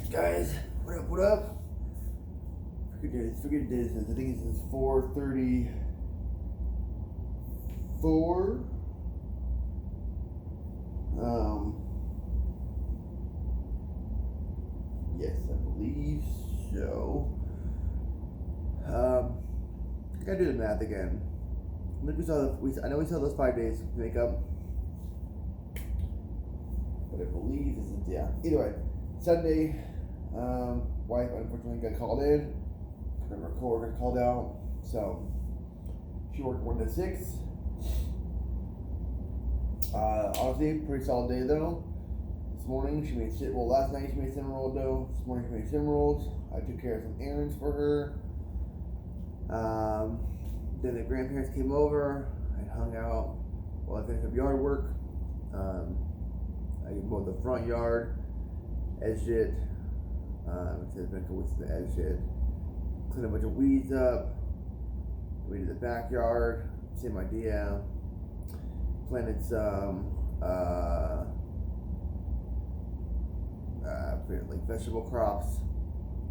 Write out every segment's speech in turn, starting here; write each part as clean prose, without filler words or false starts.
Guys, what up, what up? Forget this. I think it's 4:34. Yes, I believe so. I gotta do the math again. I think I know we saw those 5 days to make up. But I believe this is, yeah. Either way, Sunday, wife unfortunately got called in. Her coworker got called out, so she worked 1 to 6. Honestly, pretty solid day though. This morning she made last night she made cinnamon roll dough. This morning she made cinnamon rolls. I took care of some errands for her. Then the grandparents came over. I hung out while I finished up yard work. I mowed the front yard, edged it. It's been a couple weeks since I edged it. Cleaned a bunch of weeds up. We did the backyard. Same idea. Planted some like vegetable crops,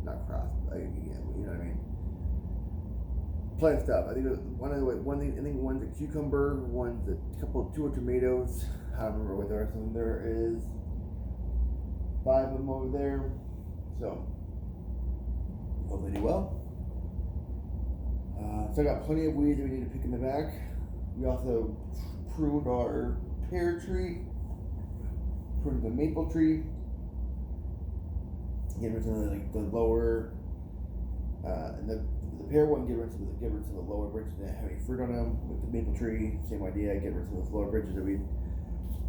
not crops. You know what I mean. Plant stuff. I think one's a cucumber, two are tomatoes. I don't remember what the rest of them. There is 5 of them over there. So hopefully do well. So I got plenty of weeds that we need to pick in the back. We also pruned our pear tree, pruned the maple tree, get rid of the lower, and the pear one, get rid of the lower branches that have any fruit on them. With the maple tree, same idea, get rid of those lower branches that we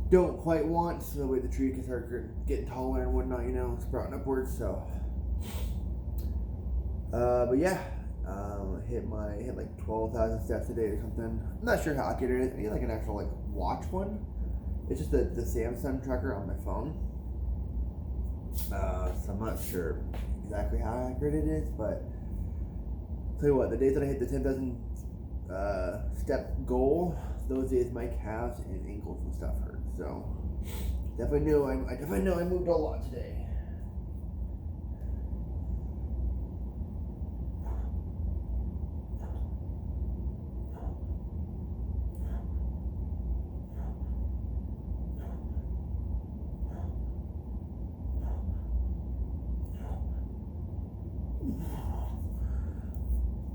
don't quite want, so that way the tree can start getting taller and whatnot, sprouting upwards. So, but yeah. Hit like 12,000 steps a day or something. I'm not sure how accurate it is. I need like an actual watch one. It's just the Samsung tracker on my phone. So I'm not sure exactly how accurate it is, but I'll tell you what, the days that I hit the 10,000 step goal, those days my calves and ankles and stuff hurt. So definitely know I moved a lot today.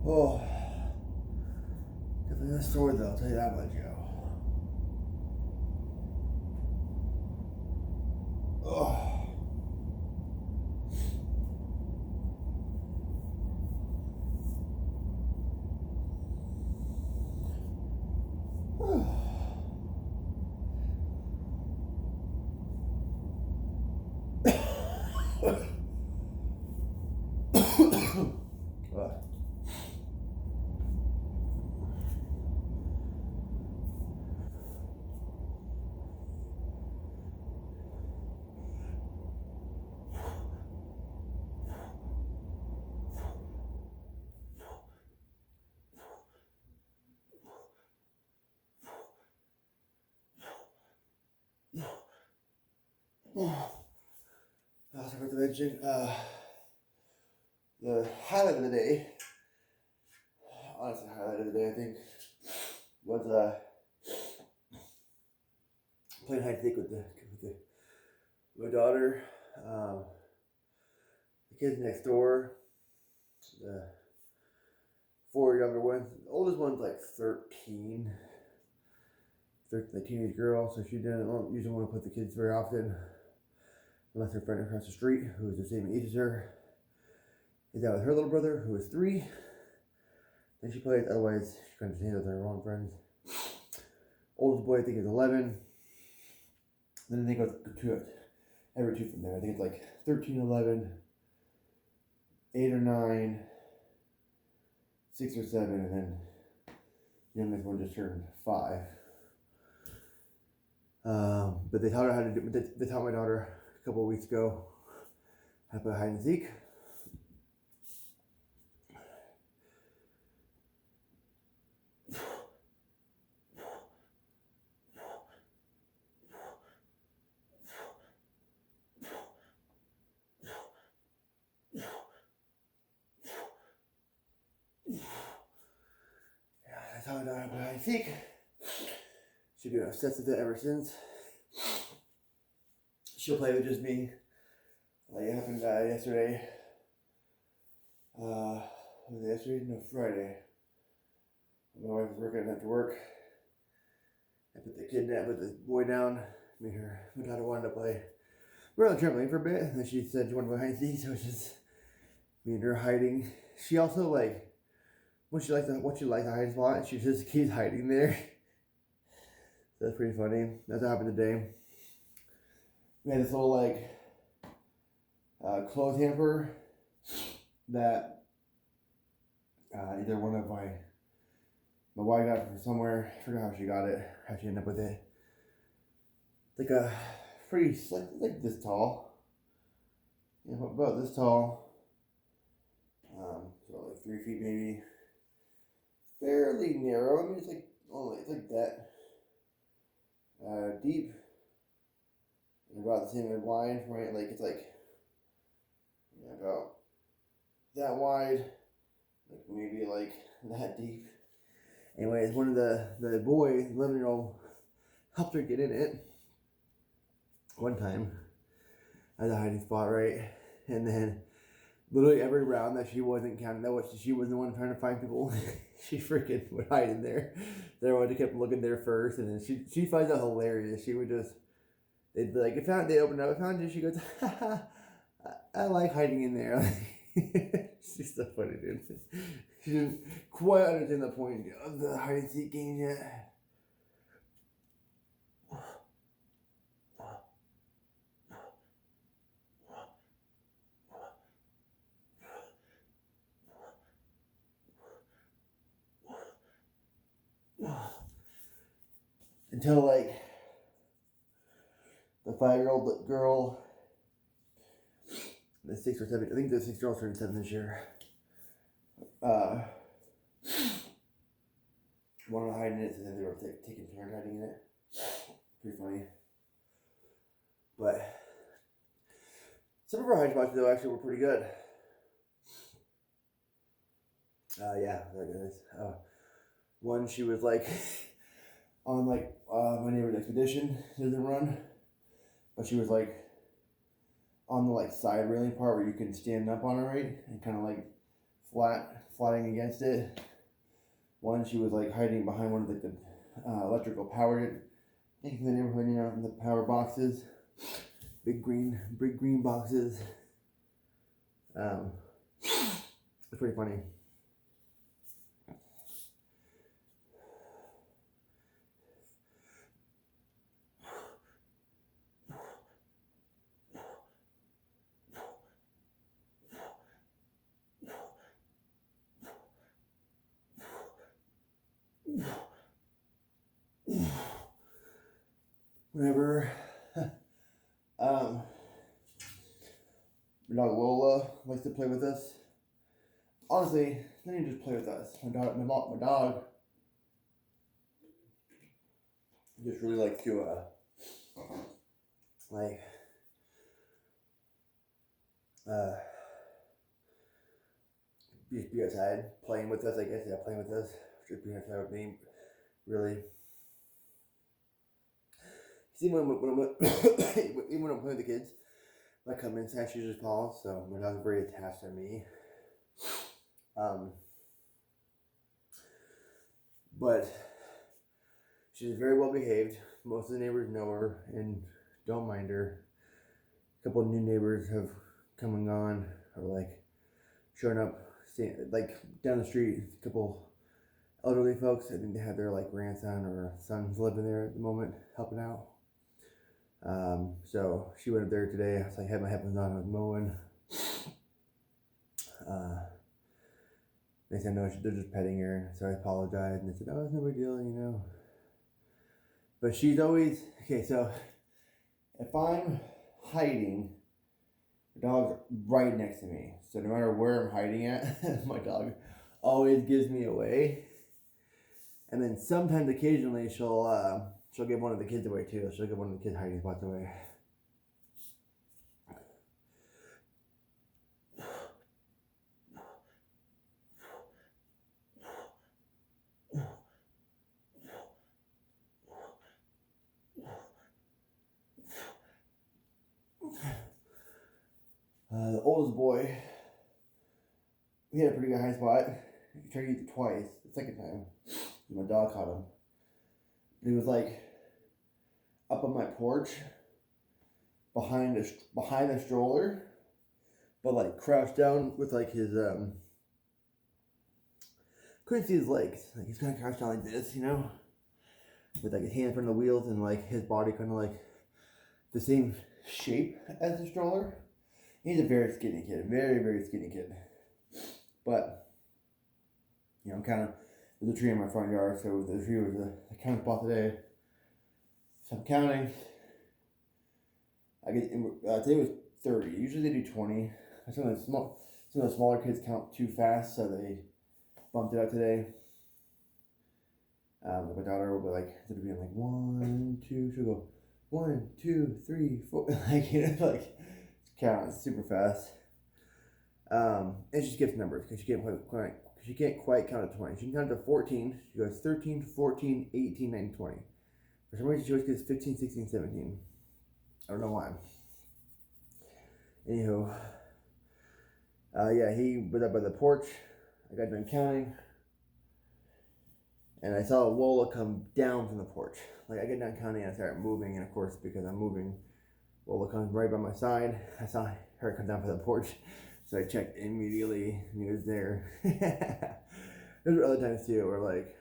Oh, definitely not sore though, I'll tell you that much, yo. Oh. I also forgot to mention the highlight of the day. Honestly, highlight of the day I think was playing hide and seek with my daughter. The kids next door, the 4 younger ones. The oldest one's like 13. The teenage girl, so she didn't usually want to put the kids very often, unless her friend across the street, who was the same age as her, is out with her little brother, who is 3. Then she plays, otherwise she kind of hangs with her own friends. Oldest boy I think is 11. Then I think it goes every 2 from there. I think it's like 13, 11, 8 or 9, 6 or 7, and then the youngest one just turned 5. But they taught her how to do. They taught my daughter a couple of weeks ago how to play hide and seek. how I died, but I think she's been obsessed with it ever since. She'll play with just me. Like it happened yesterday. Was it yesterday? No, Friday. My wife was working after work. I put the boy down. My daughter wanted to play. We were on the trampoline for a bit, and then she said she wanted to go hide and seek, so it was just me and her hiding. She also once she likes a hiding spot, she just keeps hiding there. So that's pretty funny. That's what happened today. We had this little clothes hamper that either one of my wife got it from somewhere. I forgot how she got it, how she ended up with it. It's like a pretty like this tall. Yeah, about this tall. So like 3 feet maybe. Fairly narrow. I mean, it's like that. Deep. And about the same as wide, right? Like it's about that wide. Like maybe like that deep. Anyways, one of the boys, 11-year-old, helped her get in it one time at the hiding spot, right? And then literally every round that she wasn't counting, she was the one trying to find people. She freaking would hide in there. Everyone kept looking there first, and then she finds it hilarious. She would just, they'd be like, they opened up, I found you. She goes, haha, I like hiding in there. She's so funny, dude. She didn't quite understand the point of the hide and seek game yet. Until the 5-year-old girl, the 6 or 7, I think the 6-year-old turned 7 this year. Wanted to hide in it, and then they were taking turns hiding in it. Pretty funny. But some of our hiding spots though actually were pretty good. Yeah, that is. One, she was on my neighbor's expedition, doesn't run, but she was on the side railing part where you can stand up on it, right, and kind of flatting against it. One, she was hiding behind one of the electrical power things in the neighborhood, in the power boxes, big green boxes. It's pretty funny. Whenever my dog Lola likes to play with us. Honestly, they didn't just play with us. My dog just really likes to be outside playing with us. I guess playing with us. Just being outside with me, really. Even when I'm playing with the kids, I come inside, she just paws. So my dog's very attached to me. But she's very well behaved. Most of the neighbors know her and don't mind her. A couple of new neighbors have come and gone, or showing up, down the street. A couple elderly folks. I think they have their grandson or sons living there at the moment, helping out. So she went up there today. I had my headphones on, I was mowing. They said no, they're just petting her, so I apologized, and they said, oh, it's no big deal, But she's always, okay, so if I'm hiding, the dog's right next to me. So no matter where I'm hiding at, my dog always gives me away. And then sometimes, occasionally, she'll give one of the kids away too. She'll give one of the kids' hiding spots away. The oldest boy, he had a pretty good high spot. He tried to eat it twice. The second time, my dog caught him. He was like up on my porch, behind the stroller, but like crouched down with like his couldn't see his legs. Like he's kind of crouched down like this, with like his hand in front of the wheels and like his body kind of like the same shape as the stroller. He's a very skinny kid, very, very skinny kid. But I'm kind of, there's a tree in my front yard, so the tree was the count spot today. So I'm counting. Today was 30. Usually they do 20. Some of the smaller kids count too fast, so they bumped it up today. My daughter will be like, instead of being like 1, 2, she'll go 1, 2, 3, 4, like count super fast. And she skips numbers because she can't quite count to 20. She can count to 14. She goes 13, 14, 18, 19, 20. For some reason, she always gets 15, 16, 17. I don't know why. Anywho, he was up by the porch. I got done counting, and I saw Lola come down from the porch. Like I get done counting and I start moving, and of course, because I'm moving, Lola comes right by my side. I saw her come down from the porch, so I checked immediately, and he was there. There's other times too, where like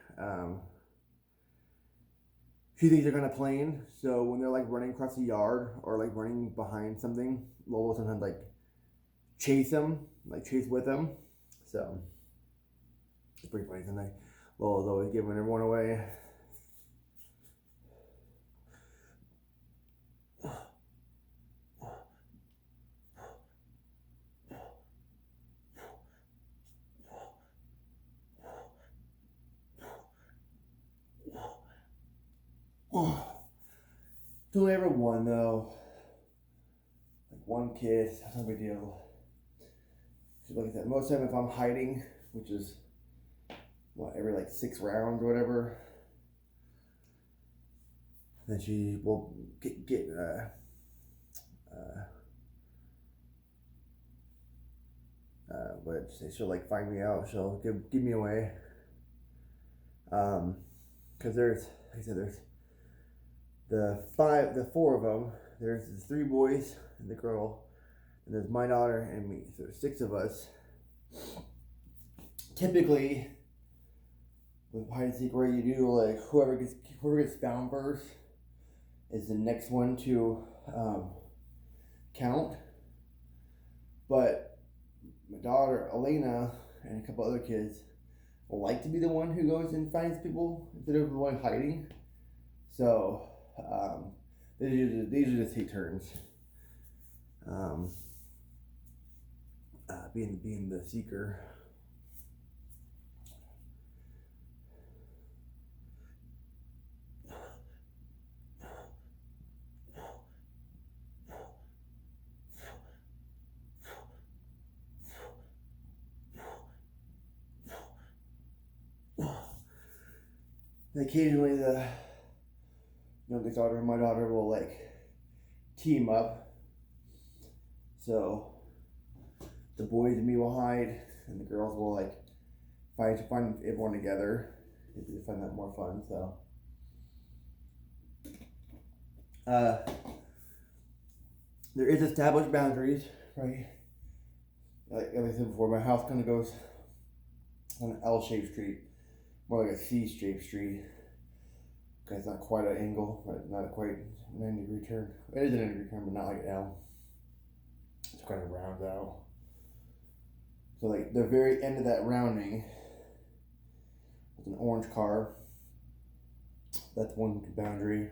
she thinks they're kind of playing, so when they're like running across the yard or like running behind something, Lola will sometimes like chase with them. So it's pretty funny. Sometimes Lola's always giving everyone away. It's only ever one though. Like one kid, that's no big deal. So like I said, most of the time if I'm hiding, which is every like 6 rounds or whatever, then she will get she'll like find me out. She'll give me away. Because there's the 4 of them. There's the 3 boys and the girl, and there's my daughter and me. So there's 6 of us. Typically, with hide and seek, where you do like whoever gets found first is the next one to count. But my daughter Elena and a couple other kids will like to be the one who goes and finds people instead of the one hiding. So they usually just take turns being the seeker. And occasionally the youngest daughter and my daughter will like team up. So the boys and me will hide, and the girls will like find everyone together. They find that more fun. So there is established boundaries, right? Like I said before, my house kind of goes on an L-shaped street, more like a C-shaped street. Okay, it's not quite an angle, but not quite 90-degree turn. It is a 90-degree turn, but not like an L. It's kind of rounds out. So like the very end of that rounding is an orange car. That's one boundary.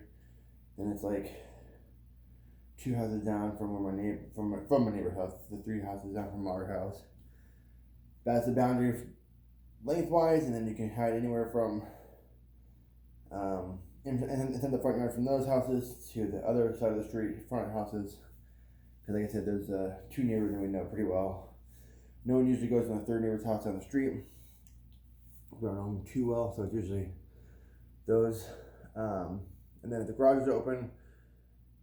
And it's like 2 houses down from where from my neighbor's house. The 3 houses down from our house. That's the boundary lengthwise, and then you can hide anywhere from in the front yard from those houses to the other side of the street, front houses. Because like I said, there's 2 neighbors that we know pretty well. No one usually goes to the third neighbor's house down the street. We don't know them too well, so it's usually those. And then if the garage is open,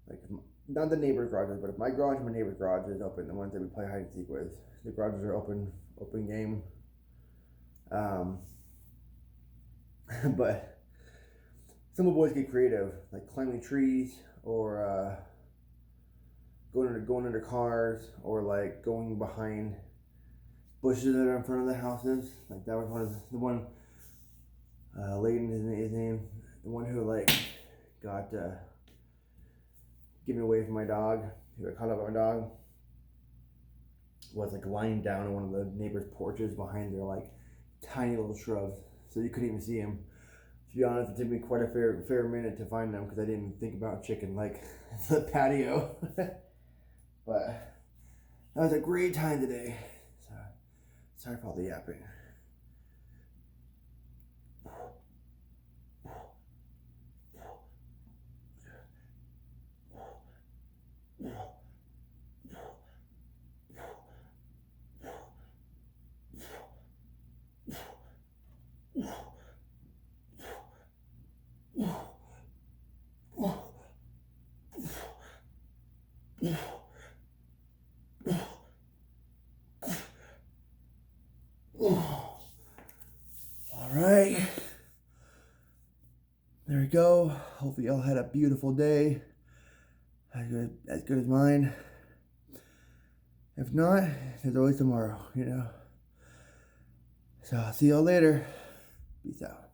like not the neighbor's garages, but if my garage and my neighbor's garage is open, the ones that we play hide and seek with, the garages are open game. But some of the boys get creative, like climbing trees or going under cars or like going behind bushes that are in front of the houses. Like that was the one. Layden is his name. The one who like got given away from my dog. Who got caught up by my dog. Was like lying down on one of the neighbors' porches behind their like tiny little shrubs, so you couldn't even see him. To be honest, it took me quite a fair minute to find them because I didn't think about chicken like the patio. But that was a great time today. So, sorry for all the yapping. All right, there we go. Hopefully y'all had a beautiful day, as good as mine. If not, there's always tomorrow, you know. So I'll see y'all later. Peace out.